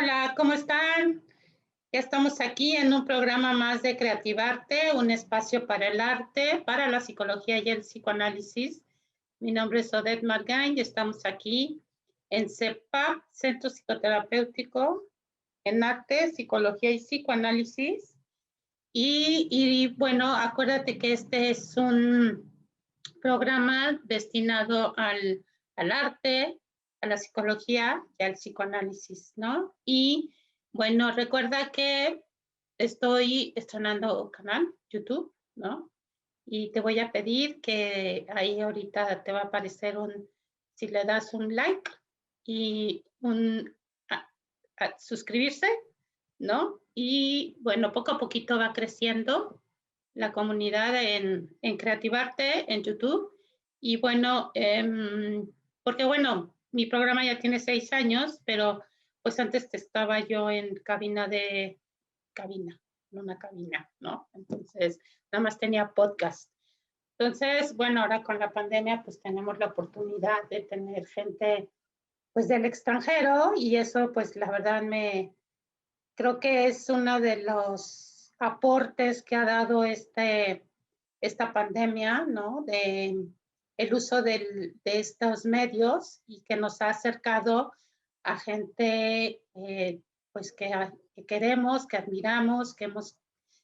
Hola, ¿cómo están? Ya estamos aquí en un programa más de Creativarte, un espacio para el arte, para la psicología y el psicoanálisis. Mi nombre es Odette Margain y estamos aquí en CEPAP, Centro Psicoterapéutico en Arte, Psicología y Psicoanálisis. Y bueno, acuérdate que este es un programa destinado al arte, a la psicología y al psicoanálisis, ¿no? Y bueno, recuerda que estoy estrenando canal YouTube, ¿no? Y te voy a pedir que ahí ahorita te va a aparecer si le das un like y a suscribirse, ¿no? Y bueno, poco a poquito va creciendo la comunidad en Creativarte, en YouTube. Y bueno, porque bueno, mi programa ya tiene 6 años, pero pues antes estaba yo en una cabina, ¿no? Entonces, nada más tenía podcast. Entonces, bueno, ahora con la pandemia, pues tenemos la oportunidad de tener gente, pues del extranjero, y eso, pues la verdad creo que es uno de los aportes que ha dado esta pandemia, ¿no? El uso de estos medios y que nos ha acercado a gente pues que queremos, que admiramos, que hemos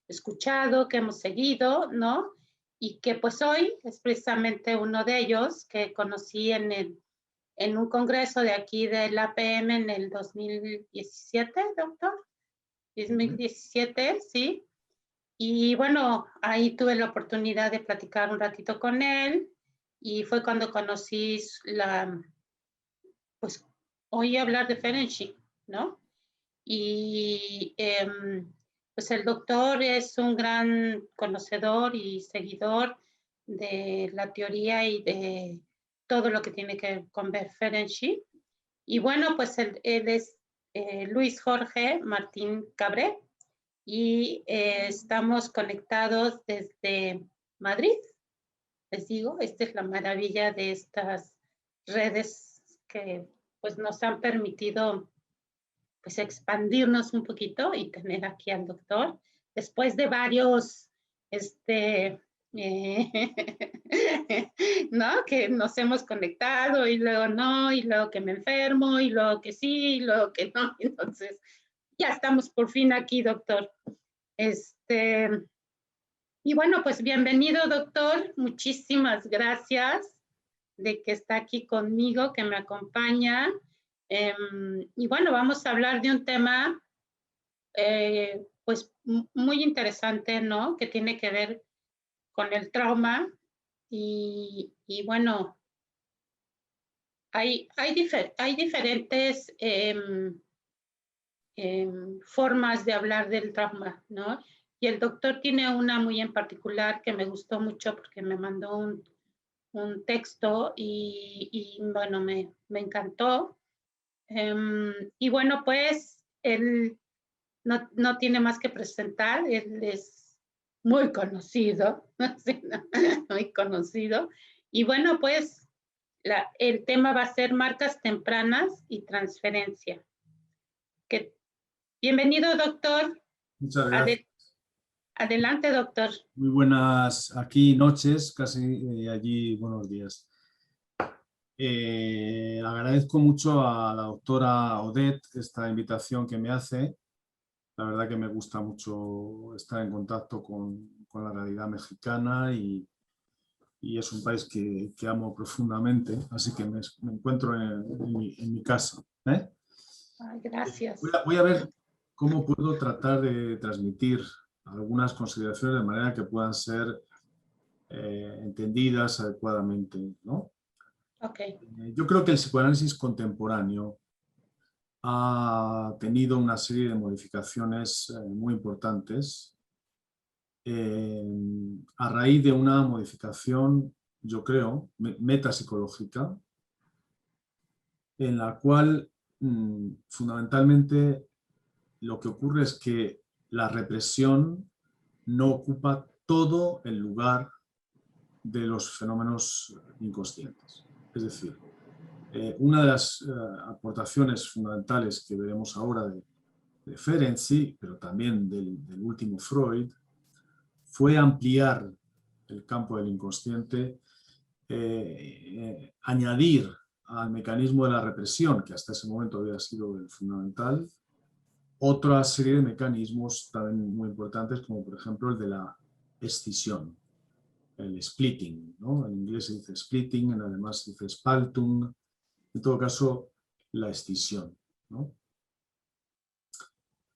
escuchado, que hemos seguido, ¿no? Y que pues hoy es precisamente uno de ellos que conocí en un congreso de aquí del APM en el 2017, doctor. 2017, sí. Y bueno, ahí tuve la oportunidad de platicar un ratito con él y fue cuando conocí pues oí hablar de Ferenczi, ¿no? Y pues el doctor es un gran conocedor y seguidor de la teoría y de todo lo que tiene que ver con Ferenczi. Y bueno, pues él es Luis Jorge Martín Cabré y estamos conectados desde Madrid. Les digo, esta es la maravilla de estas redes que pues nos han permitido pues expandirnos un poquito y tener aquí al doctor después de varios ¿no? Que nos hemos conectado y luego no, y luego que me enfermo, y luego que sí, y luego que no. Entonces, ya estamos por fin aquí, doctor. Y bueno, pues bienvenido, doctor. Muchísimas gracias de que está aquí conmigo, que me acompaña. Y bueno, vamos a hablar de un tema pues muy interesante, ¿no? Que tiene que ver con el trauma. Y bueno, hay diferentes formas de hablar del trauma, ¿no? Y el doctor tiene una muy en particular que me gustó mucho porque me mandó un texto y bueno, me encantó. Y bueno, pues él no tiene más que presentar, él es muy conocido, muy conocido. Y bueno, pues el tema va a ser marcas tempranas y transferencia. Bienvenido, doctor. Muchas gracias. Adelante, doctor. Muy buenas aquí noches, casi allí buenos días. Agradezco mucho a la doctora Odette esta invitación que me hace. La verdad que me gusta mucho estar en contacto con la realidad mexicana y es un país que amo profundamente, así que me encuentro en mi casa. Ay, gracias. Voy a ver cómo puedo tratar de transmitir algunas consideraciones de manera que puedan ser entendidas adecuadamente, ¿no? Okay. Yo creo que el psicoanálisis contemporáneo ha tenido una serie de modificaciones muy importantes a raíz de una modificación, yo creo, metapsicológica, en la cual fundamentalmente lo que ocurre es que la represión no ocupa todo el lugar de los fenómenos inconscientes. Es decir, Una de las aportaciones fundamentales que veremos ahora de Ferenczi, pero también del último Freud, fue ampliar el campo del inconsciente, añadir al mecanismo de la represión, que hasta ese momento había sido el fundamental, otra serie de mecanismos también muy importantes, como por ejemplo el de la escisión, el splitting, ¿no? En inglés se dice splitting, en alemán se dice Spaltung, en todo caso la escisión, ¿no?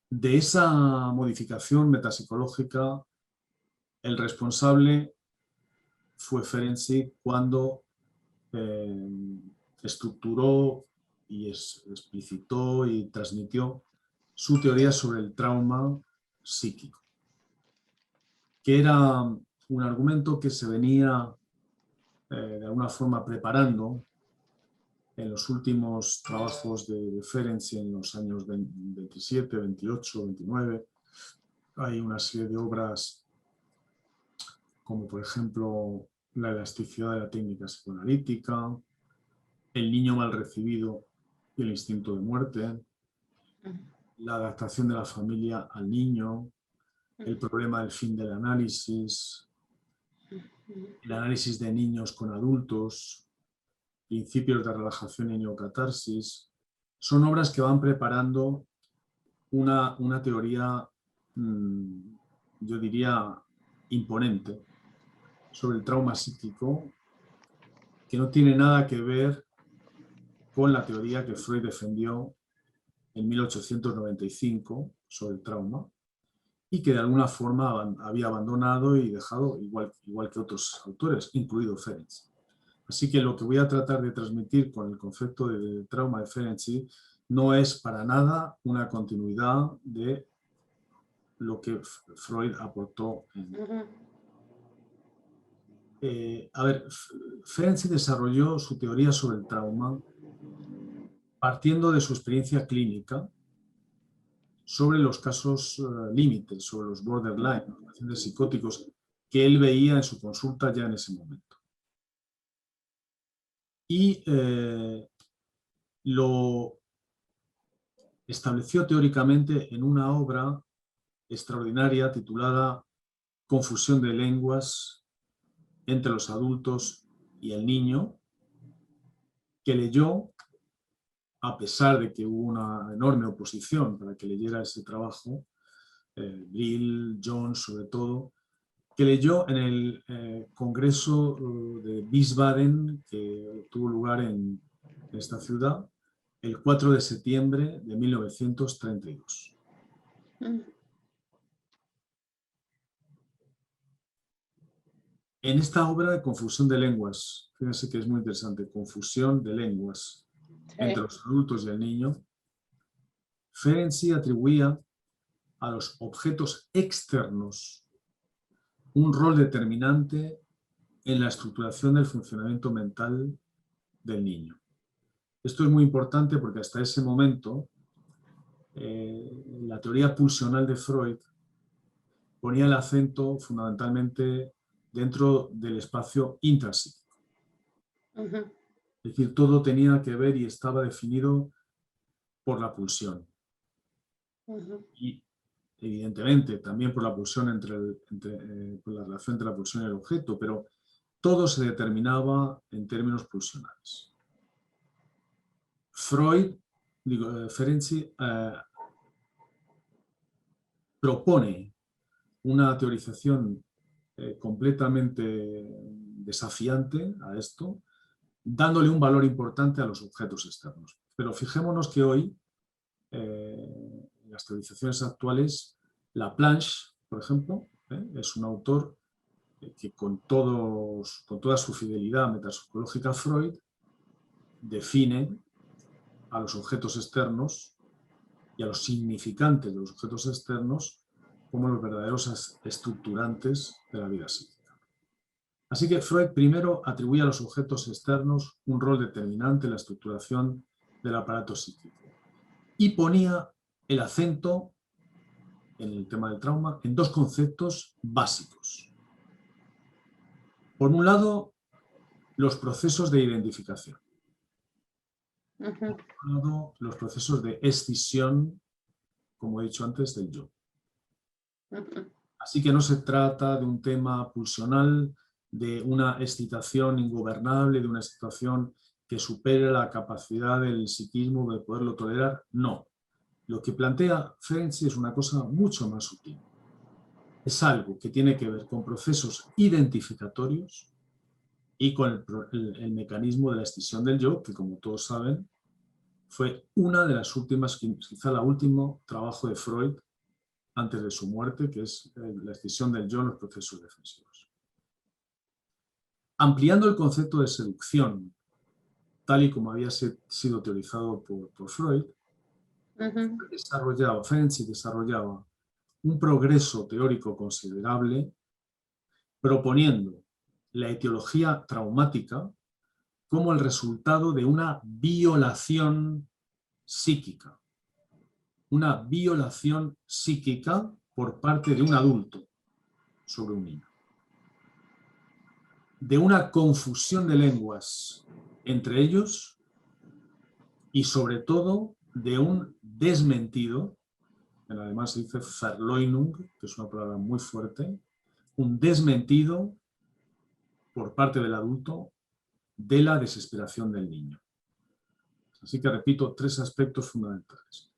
De esa modificación metapsicológica, el responsable fue Ferenczi cuando estructuró y explicitó y transmitió su teoría sobre el trauma psíquico, que era un argumento que se venía de alguna forma preparando en los últimos trabajos de Ferenczi en los años 27, 28, 29. Hay una serie de obras como por ejemplo La elasticidad de la técnica psicoanalítica, El niño mal recibido y el instinto de muerte, la adaptación de la familia al niño, el problema del fin del análisis, el análisis de niños con adultos, principios de relajación y neocatarsis. Son obras que van preparando una teoría, yo diría, imponente sobre el trauma psíquico, que no tiene nada que ver con la teoría que Freud defendió en 1895 sobre el trauma y que de alguna forma había abandonado y dejado, igual que otros autores, incluido Ferenczi. Así que lo que voy a tratar de transmitir con el concepto de trauma de Ferenczi no es para nada una continuidad de lo que Freud aportó. A ver, Ferenczi desarrolló su teoría sobre el trauma partiendo de su experiencia clínica sobre los casos límites, sobre los borderline, los pacientes psicóticos que él veía en su consulta ya en ese momento. Y lo estableció teóricamente en una obra extraordinaria titulada Confusión de lenguas entre los adultos y el niño, que leyó, a pesar de que hubo una enorme oposición para que leyera ese trabajo, Brill, Jones sobre todo, que leyó en el Congreso de Wiesbaden, que tuvo lugar en esta ciudad, el 4 de septiembre de 1932. En esta obra de Confusión de lenguas, fíjense que es muy interesante, confusión de lenguas entre los adultos y el niño, Ferenczi atribuía a los objetos externos un rol determinante en la estructuración del funcionamiento mental del niño. Esto es muy importante porque hasta ese momento la teoría pulsional de Freud ponía el acento fundamentalmente dentro del espacio intrapsíquico. Es decir, todo tenía que ver y estaba definido por la pulsión. Y evidentemente también por la pulsión por la relación entre la pulsión y el objeto, pero todo se determinaba en términos pulsionales. Ferenczi propone una teorización completamente desafiante a esto, dándole un valor importante a los objetos externos. Pero fijémonos que hoy, en las teorizaciones actuales, Laplanche, por ejemplo, es un autor que con toda su fidelidad metapsicológica a Freud define a los objetos externos y a los significantes de los objetos externos como los verdaderos estructurantes de la vida psíquica. Así que Freud primero atribuye a los objetos externos un rol determinante en la estructuración del aparato psíquico y ponía el acento en el tema del trauma en dos conceptos básicos. Por un lado, los procesos de identificación. Ujú, Por otro lado, los procesos de escisión, como he dicho antes, del yo. ujú. Así que no se trata de un tema pulsional, de una excitación ingobernable, de una situación que supere la capacidad del psiquismo de poderlo tolerar. No. Lo que plantea Ferenczi es una cosa mucho más sutil. Es algo que tiene que ver con procesos identificatorios y con el mecanismo de la escisión del yo, que como todos saben, fue una de las últimas, quizá el último trabajo de Freud antes de su muerte, que es la escisión del yo en los procesos defensivos. Ampliando el concepto de seducción, tal y como había sido teorizado por Freud, Ferenczi desarrollaba un progreso teórico considerable proponiendo la etiología traumática como el resultado de una violación psíquica. Una violación psíquica por parte de un adulto sobre un niño. De una confusión de lenguas entre ellos y sobre todo de un desmentido, en alemán se dice Verleumdung, que es una palabra muy fuerte, un desmentido por parte del adulto de la desesperación del niño. Así que repito 3 aspectos fundamentales.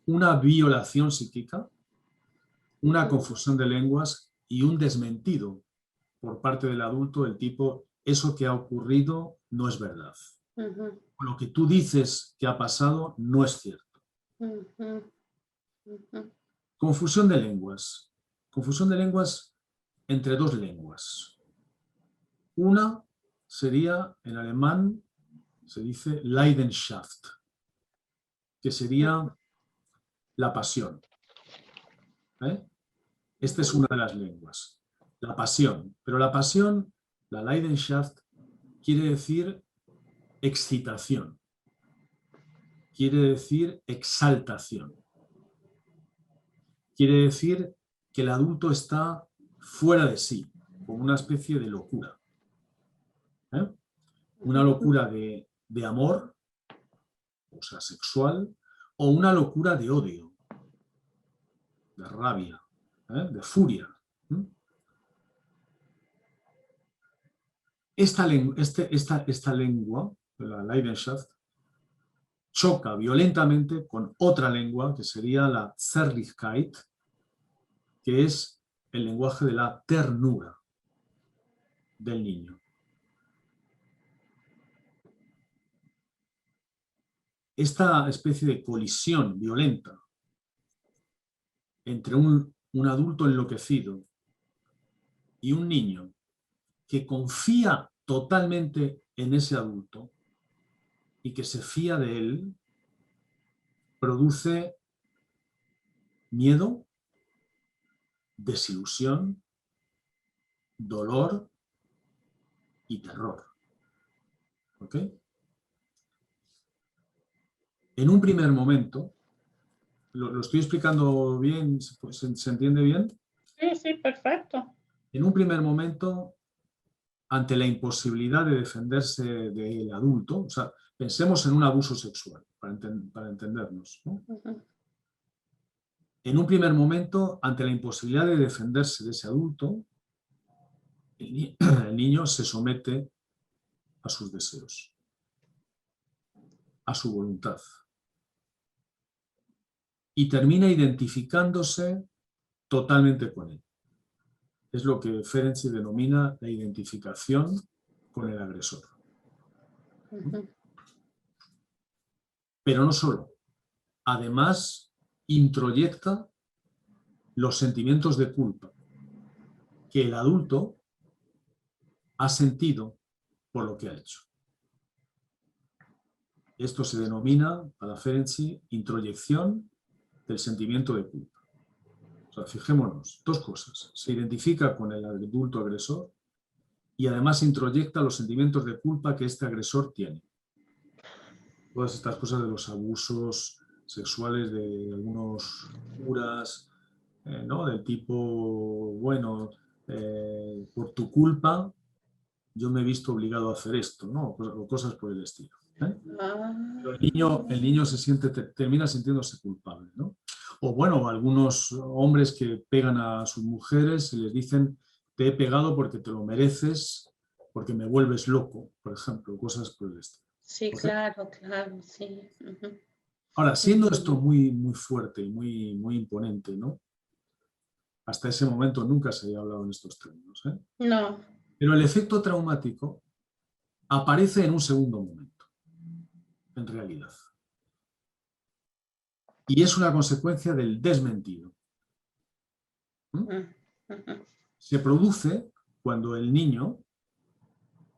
Una violación psíquica, una confusión de lenguas y un desmentido por parte del adulto del tipo, eso que ha ocurrido no es verdad. Lo que tú dices que ha pasado no es cierto. Confusión de lenguas. Confusión de lenguas entre 2 lenguas. Una sería, en alemán, se dice Leidenschaft, que sería la pasión. Esta es una de las lenguas. La pasión. Pero la pasión, la Leidenschaft, quiere decir excitación. Quiere decir exaltación. Quiere decir que el adulto está fuera de sí, como una especie de locura. Una locura de amor, o sea, sexual, o una locura de odio, de rabia, de furia. Esta lengua, la Leidenschaft, choca violentamente con otra lengua que sería la Zärtlichkeit, que es el lenguaje de la ternura del niño. Esta especie de colisión violenta entre un adulto enloquecido y un niño que confía totalmente en ese adulto y que se fía de él, produce miedo, desilusión, dolor y terror. ¿Ok? En un primer momento, ¿lo estoy explicando bien? ¿Se entiende bien? Sí, sí, perfecto. En un primer momento, ante la imposibilidad de defenderse del adulto, o sea, pensemos en un abuso sexual, para entendernos, ¿no? En un primer momento, ante la imposibilidad de defenderse de ese adulto, el niño se somete a sus deseos, a su voluntad, y termina identificándose totalmente con él. Es lo que Ferenczi denomina la identificación con el agresor. Pero no solo. Además, introyecta los sentimientos de culpa que el adulto ha sentido por lo que ha hecho. Esto se denomina, para Ferenczi, introyección del sentimiento de culpa. O sea, fijémonos, 2 cosas. Se identifica con el adulto agresor y además introyecta los sentimientos de culpa que este agresor tiene. Todas estas cosas de los abusos sexuales de algunos curas, ¿no? Del tipo, bueno, por tu culpa yo me he visto obligado a hacer esto, ¿no? O cosas por el estilo. Pero el niño termina sintiéndose culpable, ¿no? O bueno, algunos hombres que pegan a sus mujeres y les dicen: te he pegado porque te lo mereces, porque me vuelves loco, por ejemplo, cosas por el estilo. Sí, claro, claro, sí. Ahora, siendo esto muy, muy fuerte y muy, muy imponente, ¿no? Hasta ese momento nunca se había hablado en estos términos, ¿eh? No. Pero el efecto traumático aparece en un segundo momento, en realidad. Y es una consecuencia del desmentido. Se produce cuando el niño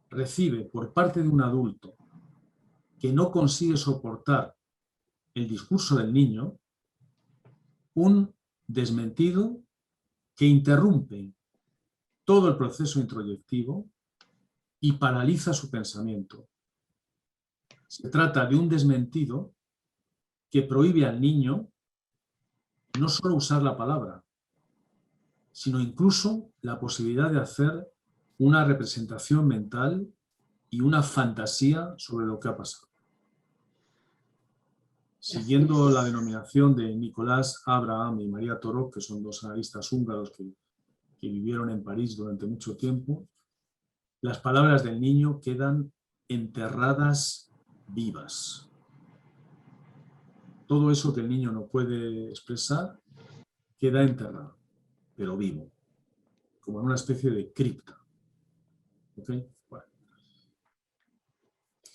recibe por parte de un adulto que no consigue soportar el discurso del niño un desmentido que interrumpe todo el proceso introyectivo y paraliza su pensamiento. Se trata de un desmentido que prohíbe al niño no solo usar la palabra, sino incluso la posibilidad de hacer una representación mental y una fantasía sobre lo que ha pasado. Siguiendo la denominación de Nicolás Abraham y María Torok, que son dos analistas húngaros que vivieron en París durante mucho tiempo, las palabras del niño quedan enterradas vivas. Todo eso que el niño no puede expresar queda enterrado, pero vivo, como en una especie de cripta. ¿Okay? Bueno.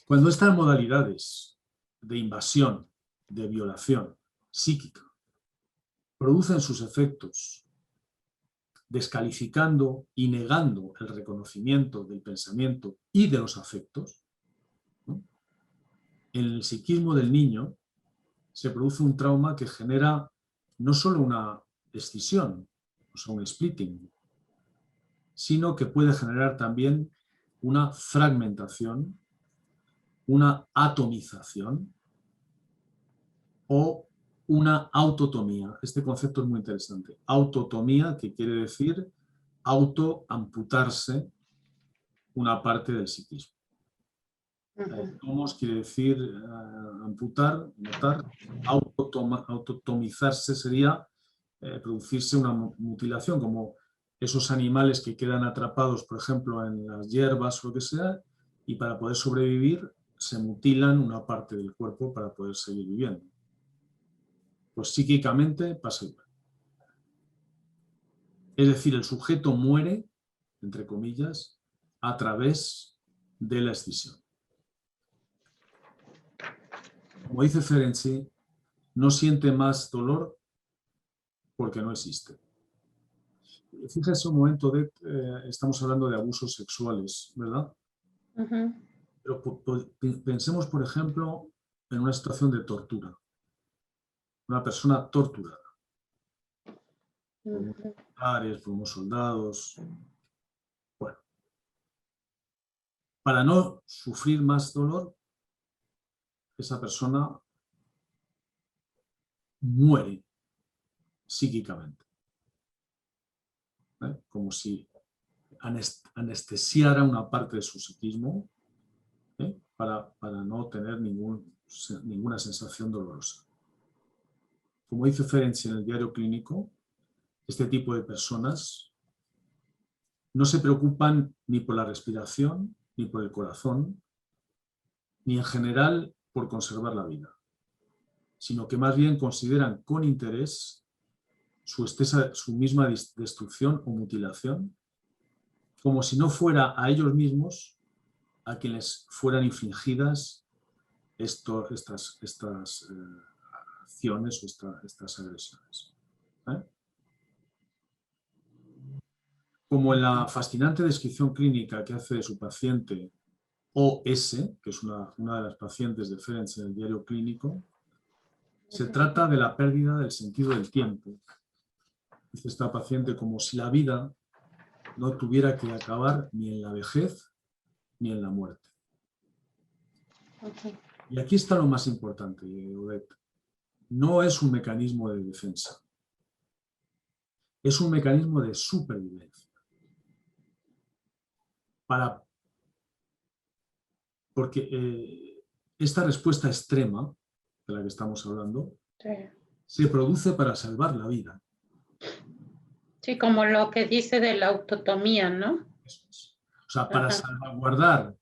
Cuando estas modalidades de invasión, de violación psíquica, producen sus efectos, descalificando y negando el reconocimiento del pensamiento y de los afectos, ¿no? En el psiquismo del niño se produce un trauma que genera no solo una escisión, o sea, un splitting, sino que puede generar también una fragmentación, una atomización o una autotomía. Este concepto es muy interesante. Autotomía, que quiere decir autoamputarse una parte del psiquismo. Tomos quiere decir amputar, matar. Autotomizarse sería producirse una mutilación, como esos animales que quedan atrapados, por ejemplo, en las hierbas o lo que sea, y para poder sobrevivir se mutilan una parte del cuerpo para poder seguir viviendo. Pues psíquicamente pasa igual. Es decir, el sujeto muere, entre comillas, a través de la escisión. Como dice Ferenczi, no siente más dolor porque no existe. Fíjese un momento, estamos hablando de abusos sexuales, ¿verdad? Pero pensemos, por ejemplo, en una situación de tortura. Una persona torturada. Por unos militares, por unos soldados. Bueno. Para no sufrir más dolor, esa persona muere psíquicamente. Como si anestesiara una parte de su psiquismo para no tener ninguna sensación dolorosa. Como dice Ferenczi en el diario clínico, este tipo de personas no se preocupan ni por la respiración, ni por el corazón, ni en general por conservar la vida, sino que más bien consideran con interés su misma destrucción o mutilación, como si no fuera a ellos mismos a quienes fueran infligidas estas acciones o estas agresiones. Como en la fascinante descripción clínica que hace de su paciente OS, que es una de las pacientes de Ferenczi en el diario clínico, se trata de la pérdida del sentido del tiempo. Dice esta paciente como si la vida no tuviera que acabar ni en la vejez ni en la muerte. Y aquí está lo más importante, Odette. No es un mecanismo de defensa. Es un mecanismo de supervivencia. Porque esta respuesta extrema de la que estamos hablando Sí. se produce para salvar la vida. Sí, como lo que dice de la autotomía, ¿no? Eso es. O sea, para Ajá. salvaguardar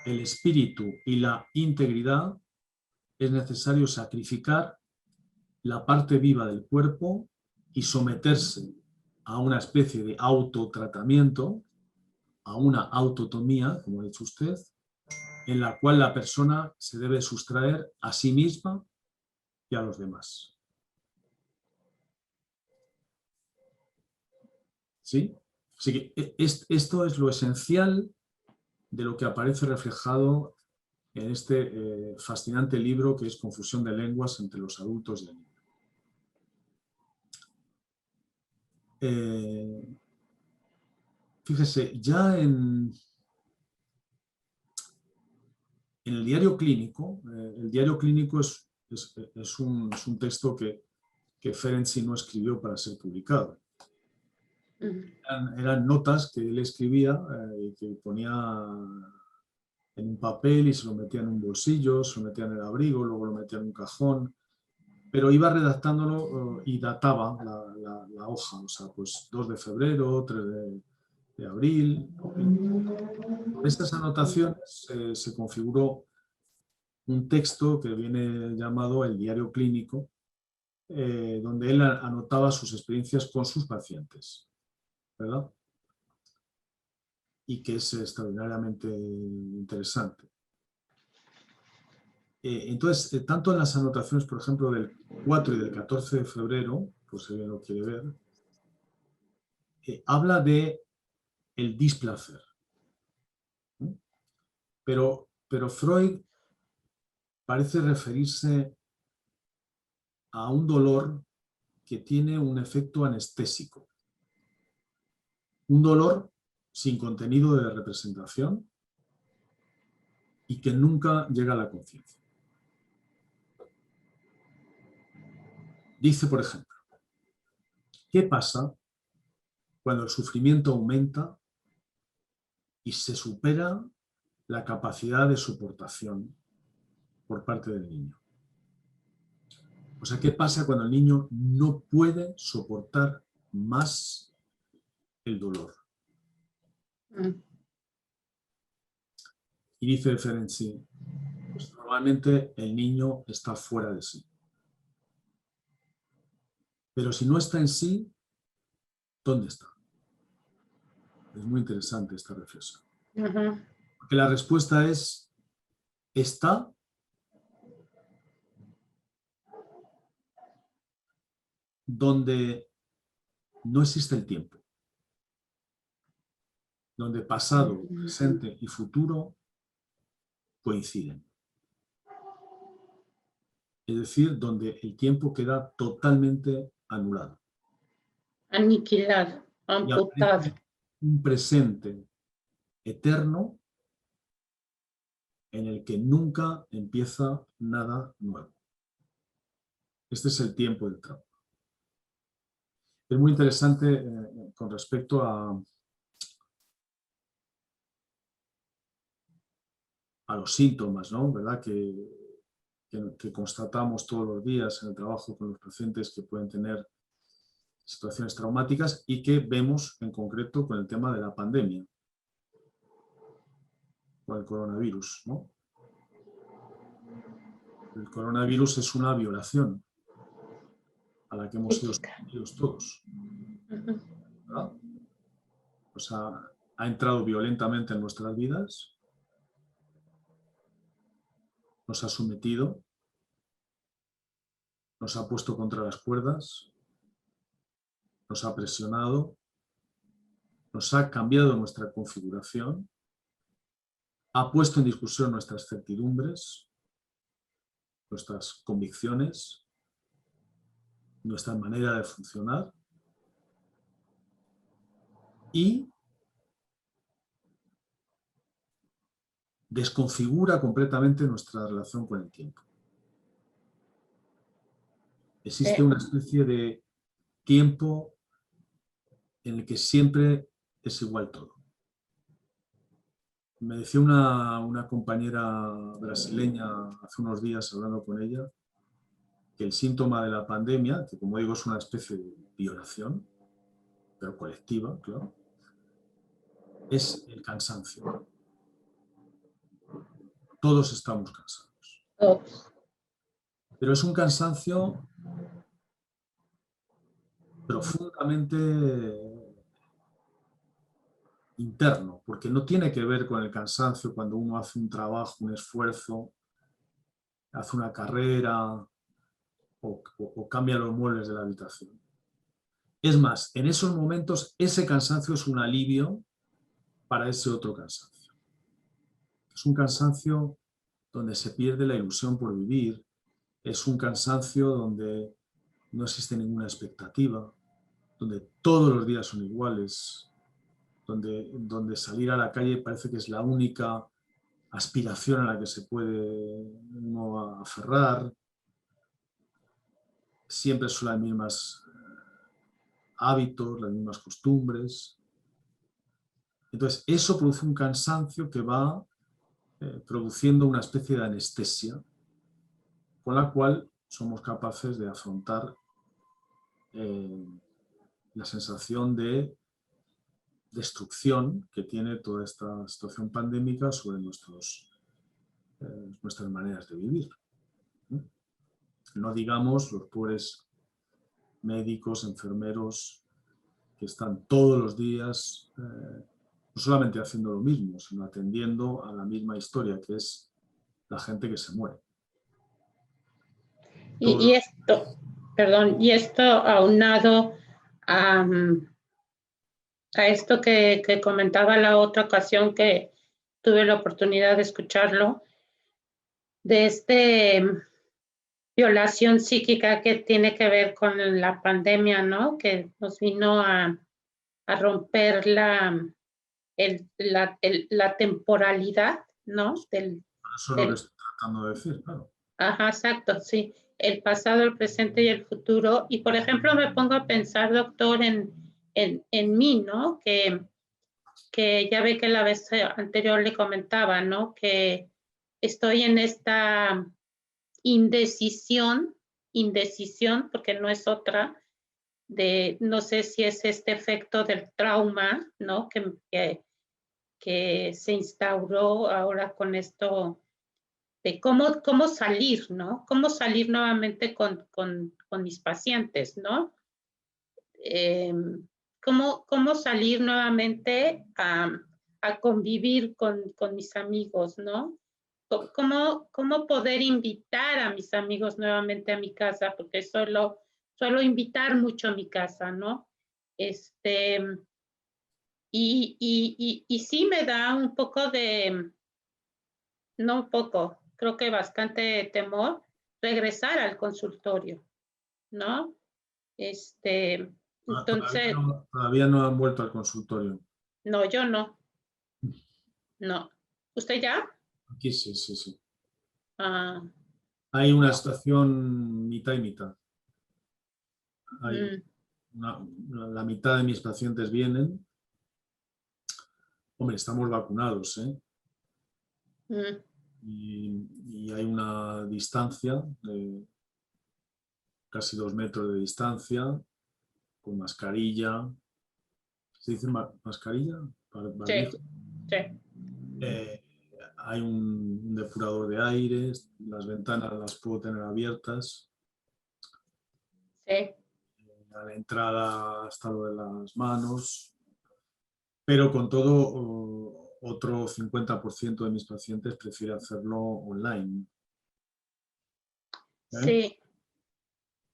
el espíritu y la integridad es necesario sacrificar la parte viva del cuerpo y someterse a una especie de autotratamiento, a una autotomía, como ha dicho usted, en la cual la persona se debe sustraer a sí misma y a los demás. ¿Sí? Así que esto es lo esencial de lo que aparece reflejado en este fascinante libro que es Confusión de lenguas entre los adultos y el niño. Fíjese, ya en el diario clínico, el diario clínico es un texto que Ferenczi no escribió para ser publicado. Eran notas que él escribía y que ponía en un papel y se lo metía en un bolsillo, se lo metía en el abrigo, luego lo metía en un cajón, pero iba redactándolo y databa la hoja, o sea, pues 2 de febrero, 3 de abril. Con estas anotaciones se configuró un texto que viene llamado el diario clínico, donde él anotaba sus experiencias con sus pacientes, ¿verdad? Y que es extraordinariamente interesante. Entonces, tanto en las anotaciones, por ejemplo, del 4 y del 14 de febrero, pues si alguien lo quiere ver, habla de el displacer. Pero Freud parece referirse a un dolor que tiene un efecto anestésico. Un dolor sin contenido de representación y que nunca llega a la conciencia. Dice, por ejemplo, ¿qué pasa cuando el sufrimiento aumenta y se supera la capacidad de soportación por parte del niño? O sea, ¿qué pasa cuando el niño no puede soportar más el dolor? Y dice Ferenczi, pues normalmente el niño está fuera de sí. Pero si no está en sí, ¿dónde está? Es muy interesante esta reflexión. Porque la respuesta es, está donde no existe el tiempo, donde pasado, presente y futuro coinciden. Es decir, donde el tiempo queda totalmente anulado. Aniquilado, amputado. Un presente eterno en el que nunca empieza nada nuevo. Este es el tiempo del trauma. Es muy interesante con respecto a los síntomas, ¿no? ¿Verdad? Que constatamos todos los días en el trabajo con los pacientes que pueden tener situaciones traumáticas y que vemos en concreto con el tema de la pandemia, con el coronavirus, ¿no? El coronavirus es una violación a la que hemos sido sometidos todos, ¿verdad? O sea, ha entrado violentamente en nuestras vidas, nos ha sometido, nos ha puesto contra las cuerdas, nos ha presionado, nos ha cambiado nuestra configuración, ha puesto en discusión nuestras certidumbres, nuestras convicciones, nuestra manera de funcionar y desconfigura completamente nuestra relación con el tiempo. Existe una especie de tiempo en el que siempre es igual todo. Me decía una compañera brasileña hace unos días, hablando con ella, que el síntoma de la pandemia, que como digo es una especie de violación, pero colectiva, claro, es el cansancio. Todos estamos cansados. Todos. Pero es un cansancio profundamente interno, porque no tiene que ver con el cansancio cuando uno hace un trabajo, un esfuerzo, hace una carrera o cambia los muebles de la habitación. Es más, en esos momentos ese cansancio es un alivio para ese otro cansancio. Es un cansancio donde se pierde la ilusión por vivir, es un cansancio donde no existe ninguna expectativa, donde todos los días son iguales, donde salir a la calle parece que es la única aspiración a la que se puede uno aferrar. Siempre son las mismas hábitos, las mismas costumbres. Entonces, eso produce un cansancio que va produciendo una especie de anestesia con la cual somos capaces de afrontar la sensación de destrucción que tiene toda esta situación pandémica sobre nuestras maneras de vivir. No digamos los pobres médicos, enfermeros, que están todos los días no solamente haciendo lo mismo, sino atendiendo a la misma historia, que es la gente que se muere. Y esto, perdón, y esto aunado a esto que comentaba la otra ocasión que tuve la oportunidad de escucharlo, de violación psíquica que tiene que ver con la pandemia, ¿no? Que nos vino a romper la temporalidad, ¿no? Eso es lo que estoy tratando de decir, claro. Ajá, exacto, sí. El pasado, el presente y el futuro. Y, por ejemplo, me pongo a pensar, doctor, en mí, ¿no? Que ya ve que la vez anterior le comentaba, ¿no? Que estoy en esta indecisión, porque no es otra, no sé si es este efecto del trauma, ¿no? Que se instauró ahora con esto de cómo salir, ¿no? Cómo salir nuevamente con mis pacientes, ¿no? Cómo salir nuevamente a convivir con mis amigos, ¿no? Cómo poder invitar a mis amigos nuevamente a mi casa, porque suelo invitar mucho a mi casa, ¿no? Y sí me da un poco no un poco, creo que bastante temor regresar al consultorio, ¿no? Entonces, Todavía no han vuelto al consultorio. no, yo no. No. ¿Usted ya? Aquí sí, sí, sí. Ah, Hay una estación mitad y mitad. mm, La mitad de mis pacientes vienen. Hombre, estamos vacunados, ¿eh? mm, Y hay una distancia de casi 2 metros de distancia, con mascarilla. ¿Se dice mascarilla? sí, Barbijo. sí, Hay un depurador de aire, las ventanas las puedo tener abiertas. sí. A la entrada está lo de las manos, pero con todo, otro 50% de mis pacientes prefiere hacerlo online. Sí.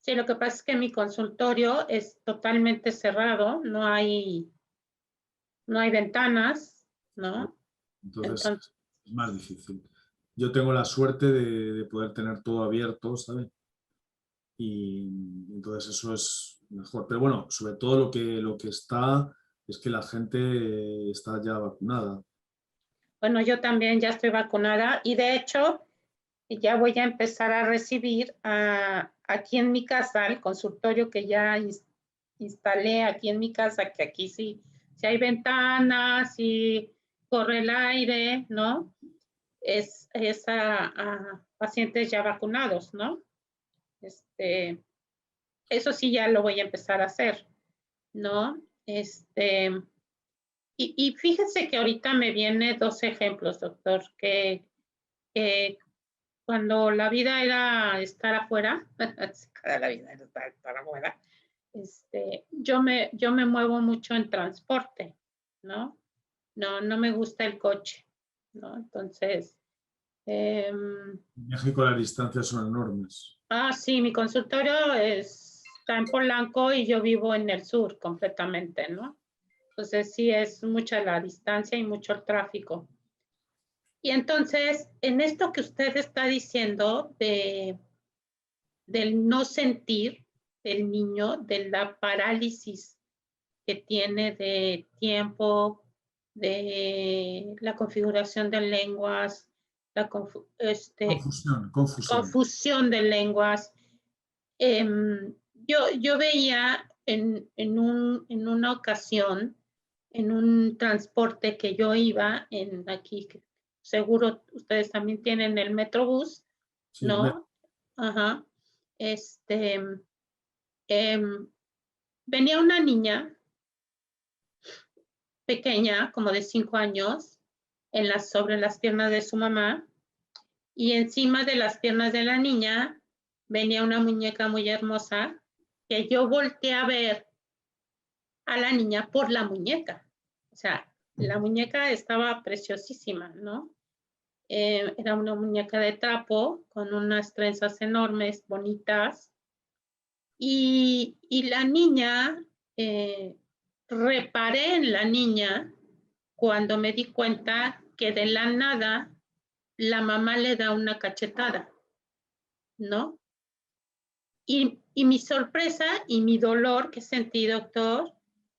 Sí, lo que pasa es que mi consultorio es totalmente cerrado, no hay ventanas, ¿no? Entonces Entonces, es más difícil. Yo tengo la suerte de poder tener todo abierto, ¿sabes? Y entonces eso es mejor. Pero bueno, sobre todo lo que está es que la gente está ya vacunada. bueno, yo también ya estoy vacunada y de hecho ya voy a empezar a recibir aquí en mi casa, el consultorio que ya instalé aquí en mi casa, que aquí sí hay ventanas y corre el aire, ¿no? Es a pacientes ya vacunados, ¿no? Eso sí ya lo voy a empezar a hacer, ¿no? Y fíjese que ahorita me vienen 2 ejemplos, doctor, que cuando la vida era estar afuera, la vida era estar afuera, yo me muevo mucho en transporte, ¿no? No me gusta el coche, ¿no? Entonces, En México las distancias son enormes. sí, mi consultorio está en Polanco y yo vivo en el sur completamente, ¿no? Entonces sí es mucha la distancia y mucho el tráfico. Y entonces, en esto que usted está diciendo del no sentir del niño, de la parálisis que tiene de tiempo, de la configuración de lenguas, la confusión de lenguas. Yo veía en una ocasión, en un transporte que yo iba, aquí, seguro ustedes también tienen el Metrobús, Sí, ¿no? Ajá. Venía una niña pequeña, como de 5 años, sobre las piernas de su mamá, y encima de las piernas de la niña venía una muñeca muy hermosa que yo volteé a ver a la niña por la muñeca. O sea, la muñeca estaba preciosísima, ¿no? Era una muñeca de trapo con unas trenzas enormes, bonitas. Y la niña, reparé en la niña cuando me di cuenta que de la nada la mamá le da una cachetada, ¿no? Y mi sorpresa y mi dolor que sentí, doctor,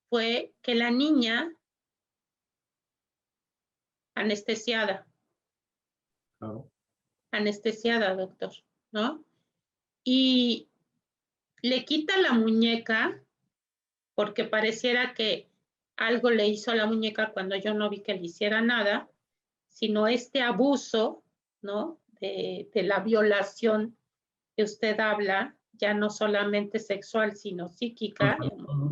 fue que la niña anestesiada, claro. anestesiada, doctor, ¿no? Y le quita la muñeca porque pareciera que algo le hizo a la muñeca cuando yo no vi que le hiciera nada, sino este abuso, ¿no? De la violación que usted habla, ya no solamente sexual, sino psíquica.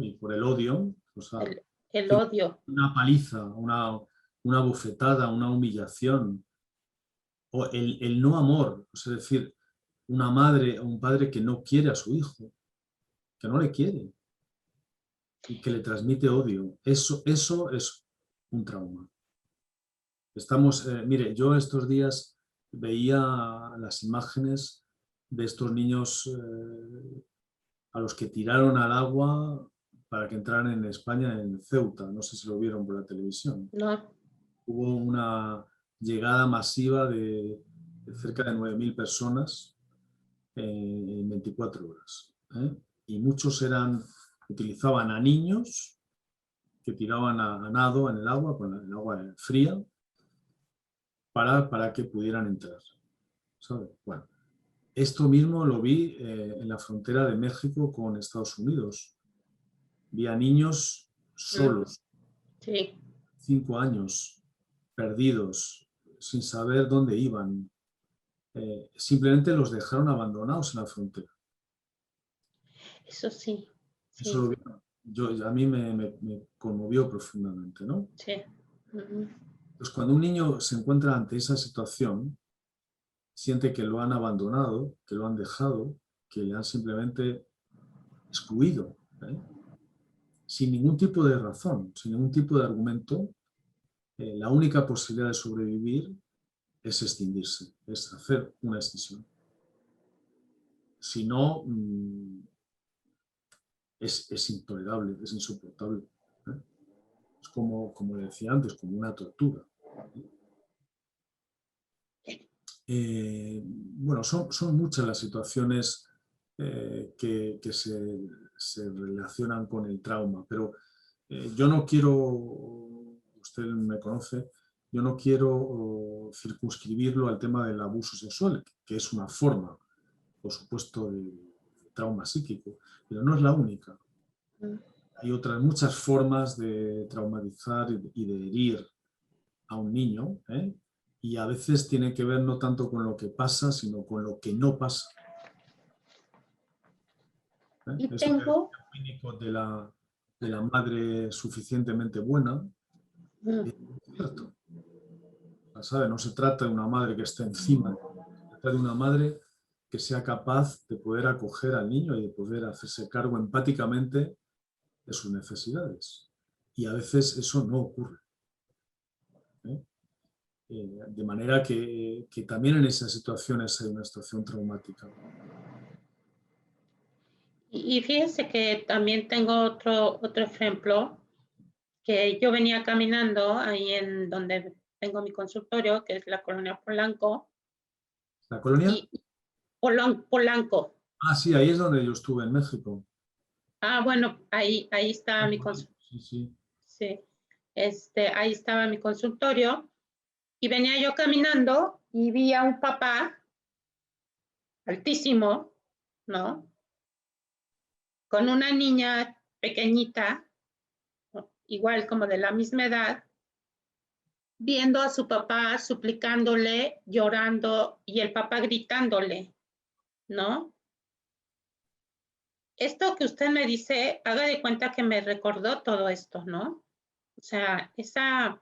Y por el odio, o sea, el odio. Una paliza, una bofetada, una humillación, o el no amor, es decir, una madre o un padre que no quiere a su hijo, que no le quiere y que le transmite odio. Eso es un trauma. Mire, yo estos días veía las imágenes de estos niños a los que tiraron al agua para que entraran en España, en Ceuta. No sé si lo vieron por la televisión. No. Hubo una llegada masiva de cerca de 9.000 personas en 24 horas. Y muchos utilizaban a niños que tiraban a nado en el agua, con el agua fría, para que pudieran entrar. ¿Sabe? Bueno, esto mismo lo vi en la frontera de México con Estados Unidos. Vi a niños solos, sí. 5 años, perdidos, sin saber dónde iban. Simplemente los dejaron abandonados en la frontera. Eso sí. Eso lo vi. A mí me conmovió profundamente, ¿no? Sí. Pues cuando un niño se encuentra ante esa situación, siente que lo han abandonado, que lo han dejado, que le han simplemente excluido, sin ningún tipo de razón, sin ningún tipo de argumento. La única posibilidad de sobrevivir es extinguirse, es hacer una extinción. Si no, es intolerable, es insoportable. Es como le decía antes, como una tortura. Bueno, son muchas las situaciones que se relacionan con el trauma, pero yo no quiero, usted me conoce, yo no quiero circunscribirlo al tema del abuso sexual, que es una forma, por supuesto, de trauma psíquico, pero no es la única. Hay otras muchas formas de traumatizar y de herir a un niño, ¿eh? Y a veces tiene que ver no tanto con lo que pasa, sino con lo que no pasa. Y Eso que tengo... decía Winnicott de la madre suficientemente buena, es cierto. ¿Sabe? No se trata de una madre que esté encima, se trata de una madre que sea capaz de poder acoger al niño y de poder hacerse cargo empáticamente de sus necesidades. Y a veces eso no ocurre. ¿Eh? De manera que también en esas situaciones hay una situación traumática. Y fíjense que también tengo otro ejemplo, que yo venía caminando ahí en donde tengo mi consultorio, que es la colonia Polanco. ¿La colonia? Y Polanco. Ah, sí, ahí es donde yo estuve en México. Bueno, ahí está mi consultorio. Sí, sí. Sí. Ahí estaba mi consultorio y venía yo caminando y vi a un papá altísimo, ¿no? Con una niña pequeñita, ¿no? Igual como de la misma edad, viendo a su papá, suplicándole, llorando y el papá gritándole, ¿no? Esto que usted me dice, haga de cuenta que me recordó todo esto, ¿no? O sea, esa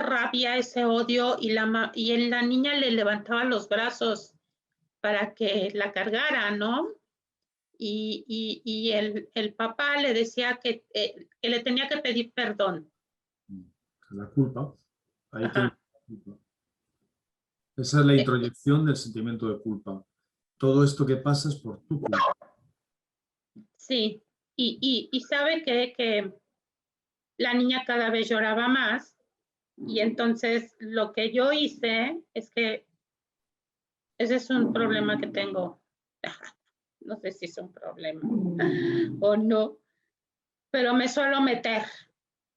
rabia, ese odio y la niña le levantaba los brazos para que la cargara, ¿no? Y el papá le decía que le tenía que pedir perdón. La culpa. Ahí tiene Ajá. la culpa. Esa es la introyección del sentimiento de culpa. Todo esto que pasa es por tu culpa. Sí, y sabe que la niña cada vez lloraba más y entonces lo que yo hice es que ese es un problema que tengo. No sé si es un problema o no, pero me suelo meter,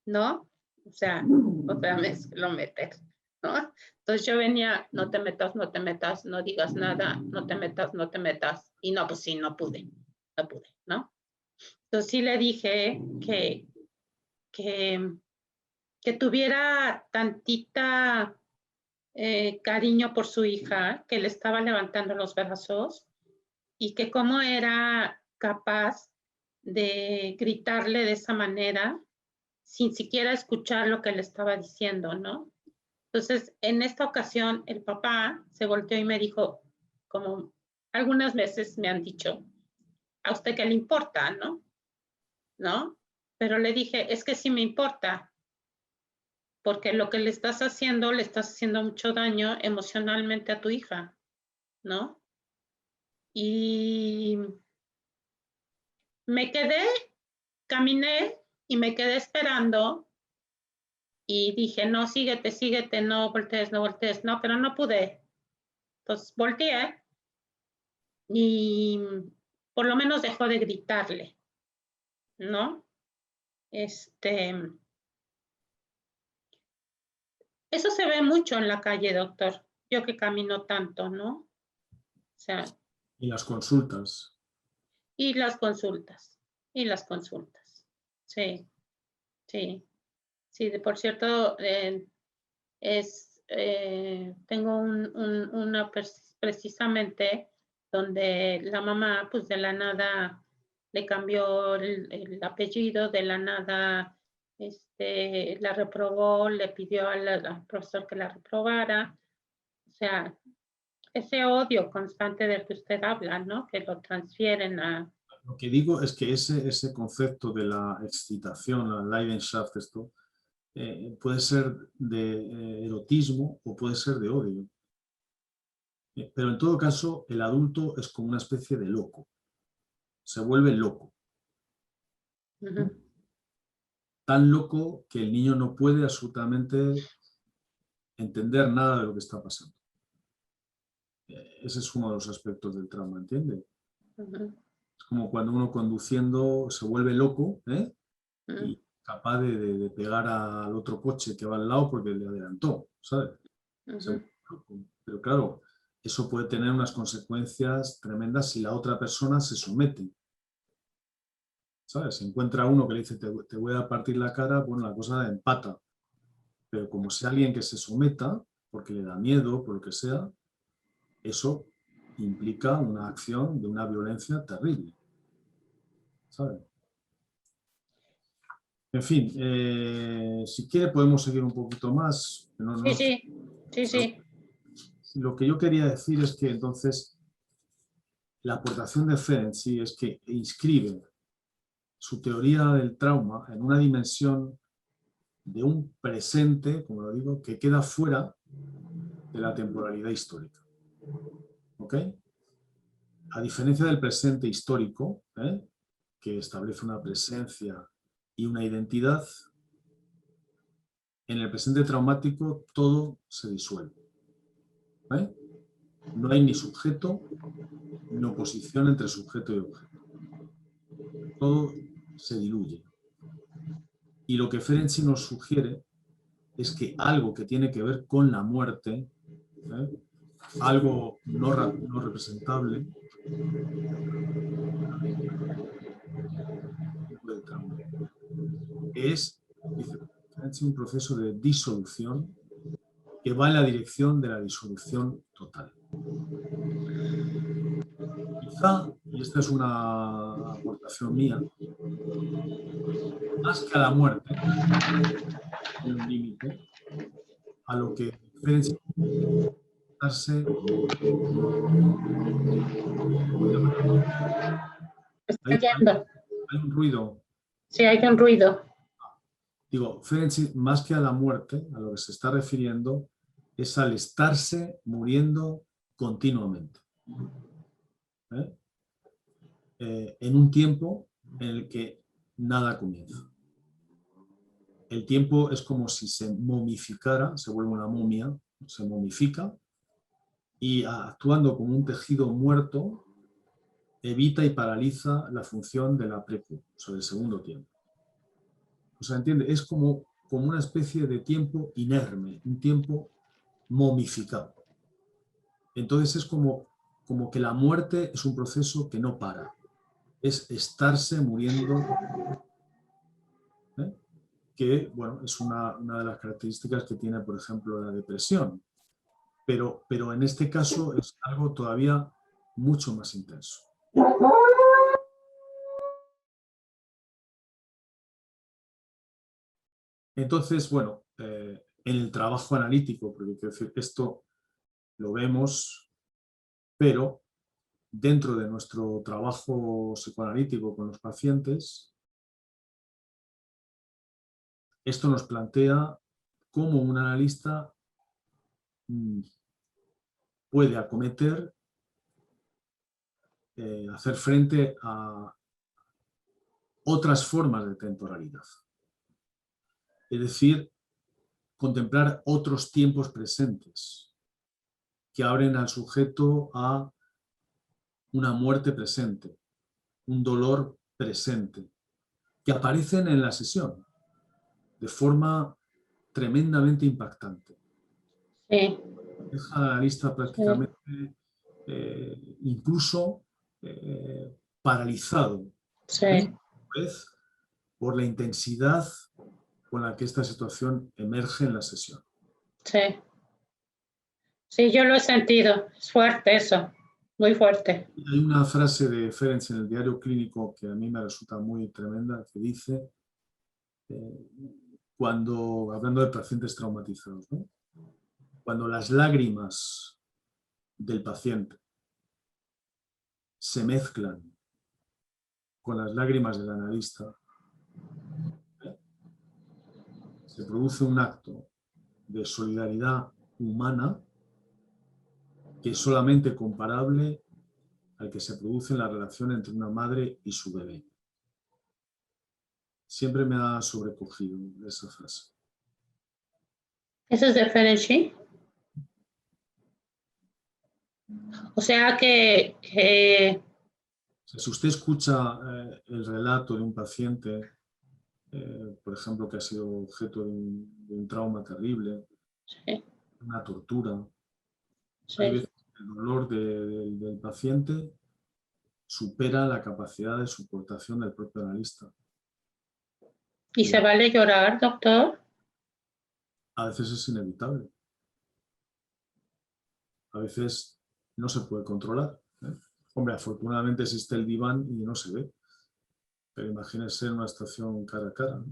¿no? O sea, me suelo meter, ¿no? Entonces yo venía, no te metas, no te metas, no digas nada, no te metas, no te metas. Y no, pues sí, no pude, ¿no? Entonces sí le dije que tuviera tantita cariño por su hija, que le estaba levantando los brazos y que cómo era capaz de gritarle de esa manera sin siquiera escuchar lo que le estaba diciendo, ¿no? Entonces, en esta ocasión, el papá se volteó y me dijo, como algunas veces me han dicho, ¿a usted qué le importa, no? ¿No? Pero le dije, es que sí me importa, porque lo que le estás haciendo mucho daño emocionalmente a tu hija, ¿no? Y me quedé, caminé y me quedé esperando y dije, no, síguete, no voltees, no, pero no pude. Entonces volteé y por lo menos dejó de gritarle, ¿no? Eso se ve mucho en la calle, doctor. Yo que camino tanto, ¿no? O sea, Y las consultas. y las consultas, Sí, sí, sí. Por cierto, tengo una precisamente donde la mamá, pues de la nada le cambió el apellido, de la nada la reprobó, le pidió al profesor que la reprobara. O sea, ese odio constante del que usted habla, ¿no? Que lo transfieren a... Lo que digo es que ese concepto de la excitación, la Leidenschaft, esto, puede ser de erotismo o puede ser de odio. Pero en todo caso, el adulto es como una especie de loco. Se vuelve loco. Uh-huh. Tan loco que el niño no puede absolutamente entender nada de lo que está pasando. Ese es uno de los aspectos del trauma, ¿entiende? Uh-huh. Es como cuando uno conduciendo se vuelve loco, ¿eh? Uh-huh. Y capaz de pegar al otro coche que va al lado porque le adelantó, ¿sabes? Uh-huh. Pero claro, eso puede tener unas consecuencias tremendas si la otra persona se somete. ¿Sabes? Si encuentra uno que le dice te voy a partir la cara, bueno, la cosa empata. Pero como sea alguien que se someta, porque le da miedo, por lo que sea, eso implica una acción de una violencia terrible, ¿sabes? En fin, si quiere podemos seguir un poquito más. Sí. Lo que yo quería decir es que entonces la aportación de Ferenczi sí es que inscribe su teoría del trauma en una dimensión de un presente, como lo digo, que queda fuera de la temporalidad histórica. ¿Ok? A diferencia del presente histórico, que establece una presencia y una identidad, en el presente traumático todo se disuelve. No hay ni sujeto ni oposición entre sujeto y objeto. Todo se diluye. Y lo que Ferenczi nos sugiere es que algo que tiene que ver con la muerte, algo no representable, es, dice Ferenczi, un proceso de disolución que va en la dirección de la disolución total. Quizá, y esta es una aportación mía, más que a la muerte, hay un límite a lo que Ferenczi Está yendo. hay un ruido. Sí, hay un ruido. Digo, Ferenczi, más que a la muerte, a lo que se está refiriendo, es al estarse muriendo continuamente. En un tiempo en el que nada comienza. El tiempo es como si se momificara, se vuelve una momia, se momifica, y actuando como un tejido muerto, evita y paraliza la función de la precu, o sea, del segundo tiempo. O sea, ¿entiende? Es como una especie de tiempo inerme, un tiempo momificado. Entonces es como que la muerte es un proceso que no para. Es estarse muriendo, que, bueno, es una de las características que tiene, por ejemplo, la depresión. Pero en este caso es algo todavía mucho más intenso. Entonces, bueno, en el trabajo analítico, porque quiero decir, esto lo vemos, pero dentro de nuestro trabajo psicoanalítico con los pacientes, esto nos plantea cómo un analista puede acometer, hacer frente a otras formas de temporalidad. Es decir, contemplar otros tiempos presentes que abren al sujeto a una muerte presente, un dolor presente, que aparecen en la sesión de forma tremendamente impactante. Sí. Deja al analista prácticamente incluso paralizado, Sí. por la intensidad con la que esta situación emerge en la sesión. Sí. Sí, yo lo he sentido. Es fuerte eso, muy fuerte. Hay una frase de Ferenczi en el diario clínico que a mí me resulta muy tremenda, que dice, hablando de pacientes traumatizados, ¿no? Cuando las lágrimas del paciente se mezclan con las lágrimas del analista, se produce un acto de solidaridad humana que es solamente comparable al que se produce en la relación entre una madre y su bebé. Siempre me ha sobrecogido esa frase. ¿Eso es de Ferenczi? O sea que si usted escucha el relato de un paciente, por ejemplo, que ha sido objeto de un trauma terrible, sí, una tortura, sí. hay veces que el dolor del paciente supera la capacidad de soportación del propio analista. ¿Y se vale llorar, doctor? a veces es inevitable. A veces no se puede controlar, ¿eh? Hombre, afortunadamente existe el diván y no se ve. Pero imagínense en una estación cara a cara.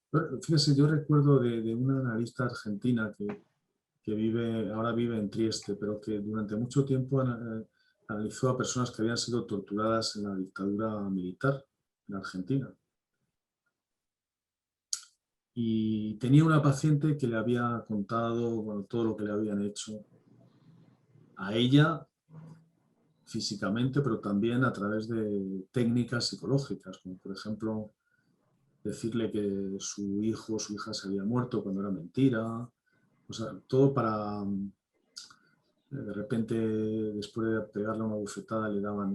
Pero, fíjese, yo recuerdo de una analista argentina que ahora vive en Trieste, pero que durante mucho tiempo analizó a personas que habían sido torturadas en la dictadura militar en Argentina. Y tenía una paciente que le había contado, bueno, todo lo que le habían hecho a ella físicamente, pero también a través de técnicas psicológicas, como por ejemplo decirle que su hijo o su hija se había muerto cuando era mentira, o sea, todo para, de repente, después de pegarle una bofetada, le daban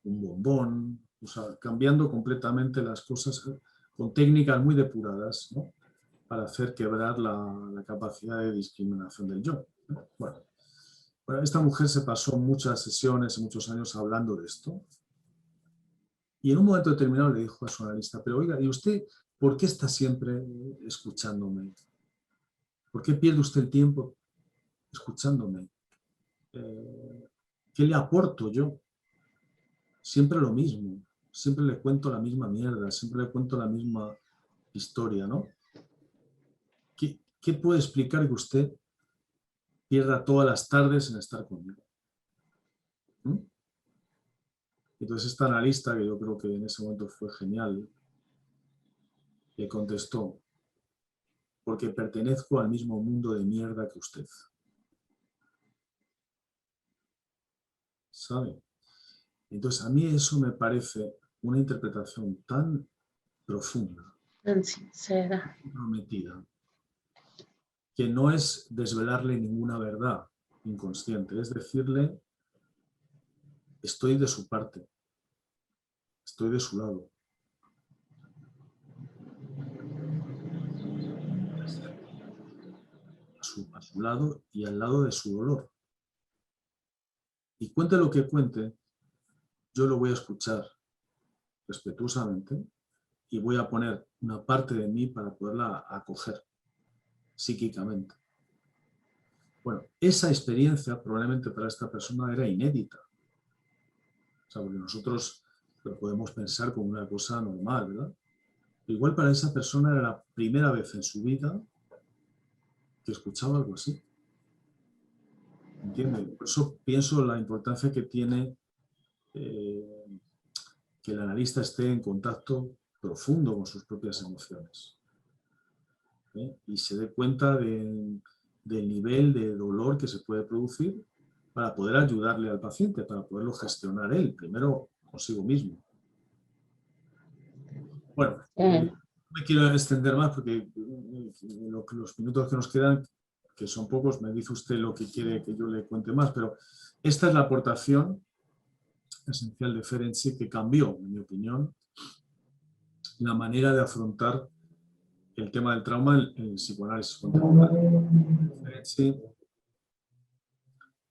un bombón, o sea, cambiando completamente las cosas con técnicas muy depuradas, ¿no? Para hacer quebrar la capacidad de discriminación del yo, ¿no? Bueno, esta mujer se pasó muchas sesiones, muchos años hablando de esto, y en un momento determinado le dijo a su analista, pero oiga, ¿y usted por qué está siempre escuchándome? ¿Por qué pierde usted el tiempo escuchándome? ¿Qué le aporto yo? Siempre lo mismo, siempre le cuento la misma mierda, siempre le cuento la misma historia, ¿no? ¿Qué puede explicar que usted pierda todas las tardes en estar conmigo? ¿Mm? Entonces esta analista, que yo creo que en ese momento fue genial, le contestó, porque pertenezco al mismo mundo de mierda que usted. ¿Sabe? Entonces a mí eso me parece una interpretación tan profunda, tan sincera, prometida, que no es desvelarle ninguna verdad inconsciente, es decirle, estoy de su parte, estoy de su lado. A su lado y al lado de su dolor. Y cuente lo que cuente, yo lo voy a escuchar respetuosamente y voy a poner una parte de mí para poderla acoger psíquicamente. Bueno, esa experiencia probablemente para esta persona era inédita. O sea, porque nosotros lo podemos pensar como una cosa normal, ¿verdad? Pero igual para esa persona era la primera vez en su vida que escuchaba algo así. ¿Entiende? Por eso pienso la importancia que tiene que el analista esté en contacto profundo con sus propias emociones, ¿eh? Y se dé cuenta del nivel de dolor que se puede producir para poder ayudarle al paciente, para poderlo gestionar él, primero consigo mismo. Bueno, no me quiero extender más porque los minutos que nos quedan, que son pocos, me dice usted lo que quiere que yo le cuente más, pero esta es la aportación esencial de Ferenczi que cambió, en mi opinión, la manera de afrontar el tema del trauma en el psicoanálisis contemporáneo. Ferenczi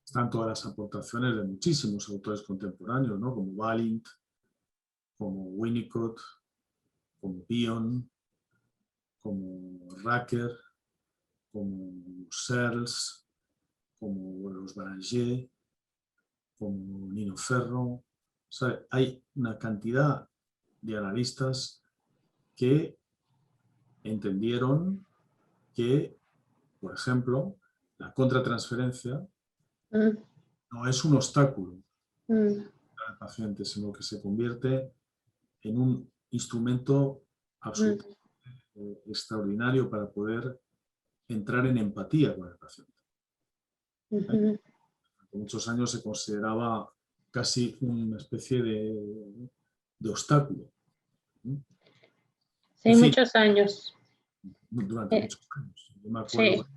están todas las aportaciones de muchísimos autores contemporáneos, ¿no? Como Balint, como Winnicott, como Bion, como Racker, como Searles, como los Baranger, como Nino Ferro. O sea, hay una cantidad de analistas que entendieron que, por ejemplo, la contratransferencia no es un obstáculo para el paciente, sino que se convierte en un instrumento absolutamente extraordinario para poder entrar en empatía con el paciente. Durante muchos años se consideraba casi una especie de obstáculo. Sí, En fin, muchos años. durante muchos años. Yo me acuerdo, Sí.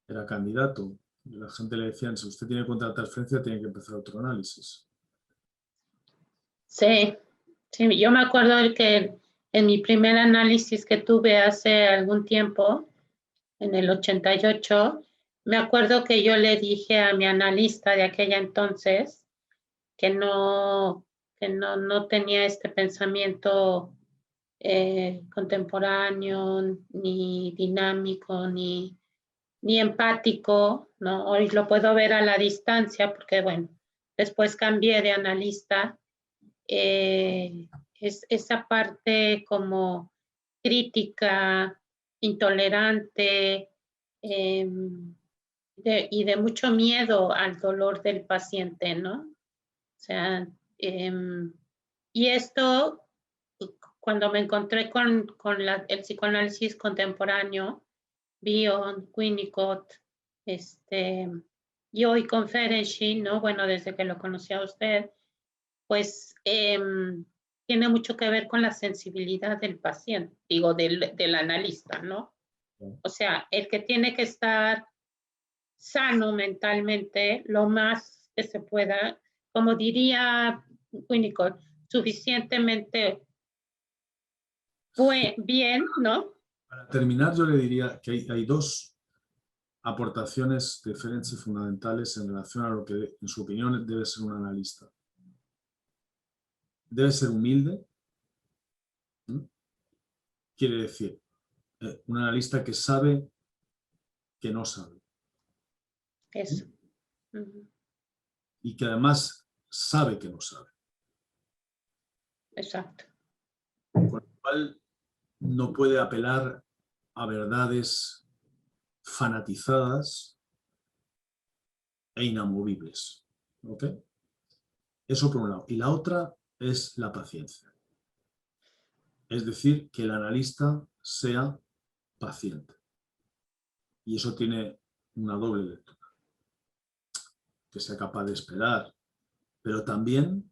era candidato, y la gente le decía, si usted tiene contratransferencia, tiene que empezar otro análisis. Sí, sí, yo me acuerdo que en mi primer análisis que tuve hace algún tiempo, en el 88, me acuerdo que yo le dije a mi analista de aquella entonces que no tenía este pensamiento contemporáneo, ni dinámico, ni empático, ¿no? Hoy lo puedo ver a la distancia porque, bueno, después cambié de analista. Es esa parte como crítica, intolerante, y de mucho miedo al dolor del paciente, ¿no? O sea, y esto, cuando me encontré con el psicoanálisis contemporáneo, Bion, Winnicott, y hoy con Ferenczi, ¿no? Bueno, desde que lo conocí a usted, pues tiene mucho que ver con la sensibilidad del paciente, digo, del analista, ¿no? O sea, el que tiene que estar sano mentalmente lo más que se pueda, como diría Winnicott, suficientemente bien, ¿no? Para terminar, yo le diría que hay dos aportaciones de Ferenczi fundamentales en relación a lo que, en su opinión, debe ser un analista. Debe ser humilde. Quiere decir, un analista que sabe que no sabe. Eso. Y que además sabe que no sabe. Exacto. Con lo cual no puede apelar a verdades fanatizadas e inamovibles. ¿Ok? Eso por un lado. Y la otra es la paciencia. Es decir, que el analista sea paciente. Y eso tiene una doble lectura. Que sea capaz de esperar, pero también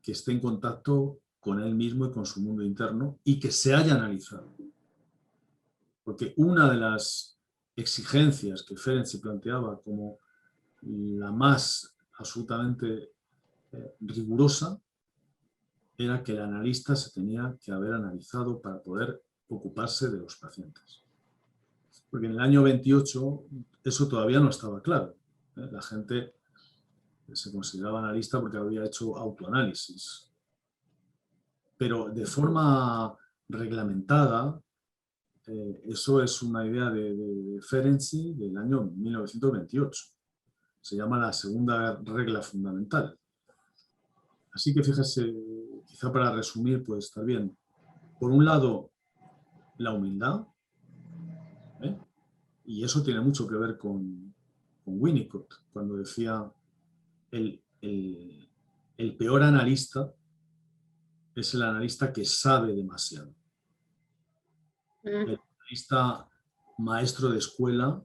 que esté en contacto con él mismo y con su mundo interno y que se haya analizado. Porque una de las exigencias que Ferenczi planteaba como la más absolutamente rigurosa era que el analista se tenía que haber analizado para poder ocuparse de los pacientes. Porque en el año 28 eso todavía no estaba claro. La gente se consideraba analista porque había hecho autoanálisis. Pero de forma reglamentada, eso es una idea de Ferenczi del año 1928. Se llama la segunda regla fundamental. Así que fíjese, quizá para resumir puede estar bien. Por un lado, la humildad, y eso tiene mucho que ver con Winnicott, cuando decía el peor analista es el analista que sabe demasiado. El analista maestro de escuela,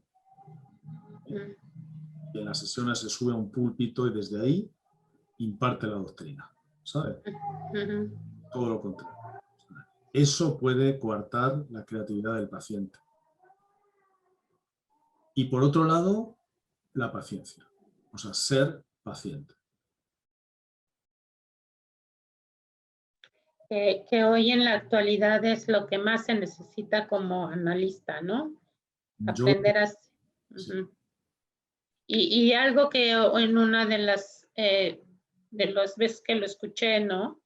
que en las sesiones se sube a un púlpito y desde ahí imparte la doctrina, ¿sabe? Todo lo contrario. Eso puede coartar la creatividad del paciente. Y por otro lado, la paciencia. O sea, ser paciente. Que hoy en la actualidad es lo que más se necesita como analista, ¿no? Aprender a... Sí. Y algo que en una de las veces que lo escuché, ¿no?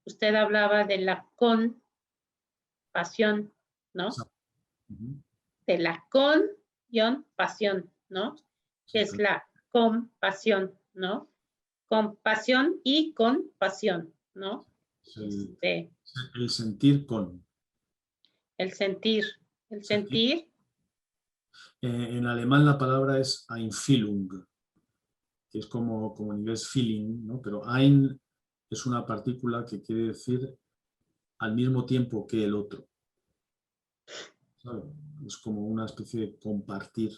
Usted hablaba de la compasión, ¿no? De la pasión, ¿no? Que es la compasión, ¿no? Compasión y compasión, ¿no? El sentir con. El sentir. El sentir. En alemán la palabra es Einfühlung, que es como en inglés feeling, ¿no? Pero ein es una partícula que quiere decir al mismo tiempo que el otro. ¿Sabe? Es como una especie de compartir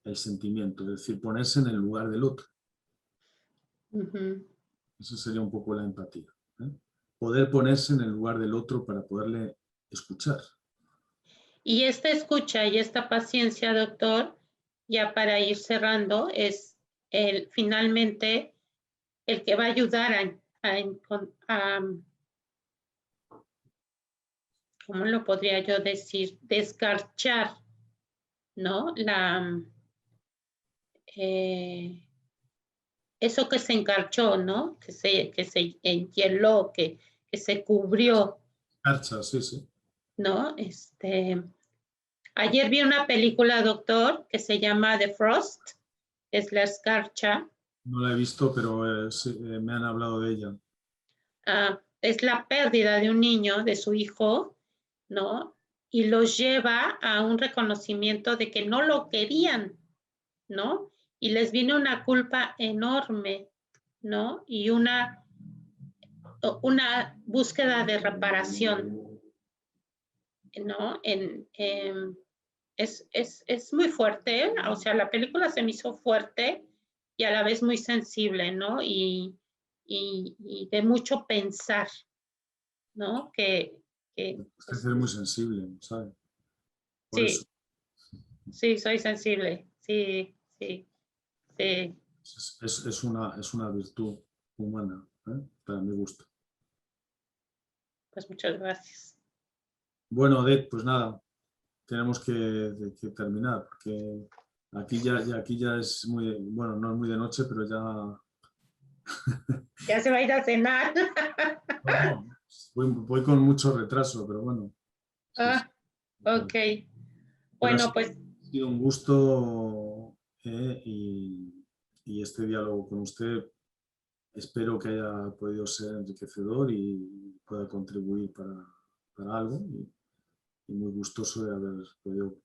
el sentimiento, es decir, ponerse en el lugar del otro. Eso sería un poco la empatía. Poder ponerse en el lugar del otro para poderle escuchar. Y esta escucha y esta paciencia, doctor, ya para ir cerrando, es finalmente el que va a ayudar a ¿cómo lo podría yo decir? Descarchar, ¿no? Eso que se encarchó, ¿no? Que se enhieló, que se cubrió, Archa, sí, sí. ¿no? Ayer vi una película, doctor, que se llama The Frost, es la escarcha. No la he visto, pero sí, me han hablado de ella. Es la pérdida de un niño, de su hijo, ¿no? Y los lleva a un reconocimiento de que no lo querían, ¿no? Y les viene una culpa enorme, ¿no? Y una búsqueda de reparación, ¿no? Es muy fuerte, o sea, la película se me hizo fuerte y a la vez muy sensible, ¿no? Y de mucho pensar, ¿no? Usted es muy sensible, ¿sabe? Por Sí, eso. sí, soy sensible, sí, sí, sí. Es una virtud humana, para mi gusto. Pues muchas gracias. Bueno, Odette, pues nada, tenemos que terminar, porque aquí ya es muy, bueno, no es muy de noche, pero ya... Ya se va a ir a cenar. No, voy con mucho retraso, pero bueno. Sí, sí. Ok. Pero Bueno, pues ha sido un gusto y este diálogo con usted espero que haya podido ser enriquecedor y pueda contribuir para algo y muy gustoso de haber podido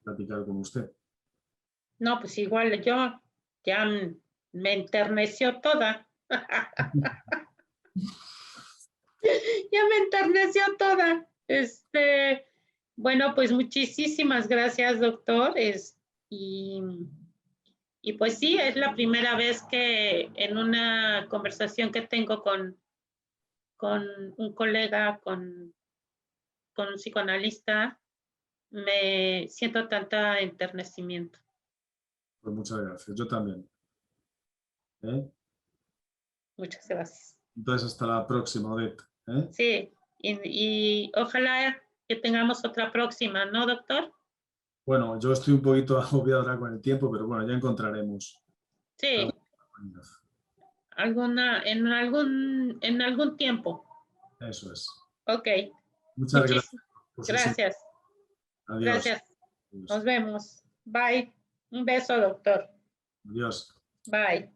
platicar con usted. no, pues igual yo ya me enterneció toda. Ya me enterneció toda. Bueno, pues muchísimas gracias, doctor. Y, y pues sí, es la primera vez que en una conversación que tengo con un colega, con un psicoanalista, me siento tanta enternecimiento. Pues muchas gracias. Yo también. ¿Eh? Muchas gracias. Entonces, hasta la próxima, Odette. ¿Eh? Sí, y ojalá que tengamos otra próxima, ¿no, doctor? Bueno, yo estoy un poquito agobiado ahora con el tiempo, pero bueno, ya encontraremos. Sí, en algún tiempo. Eso es. Ok, Muchas gracias muchísimas por su gracias. Adiós. Gracias. Adiós. Nos vemos. Bye. Un beso, doctor. Adiós. Bye.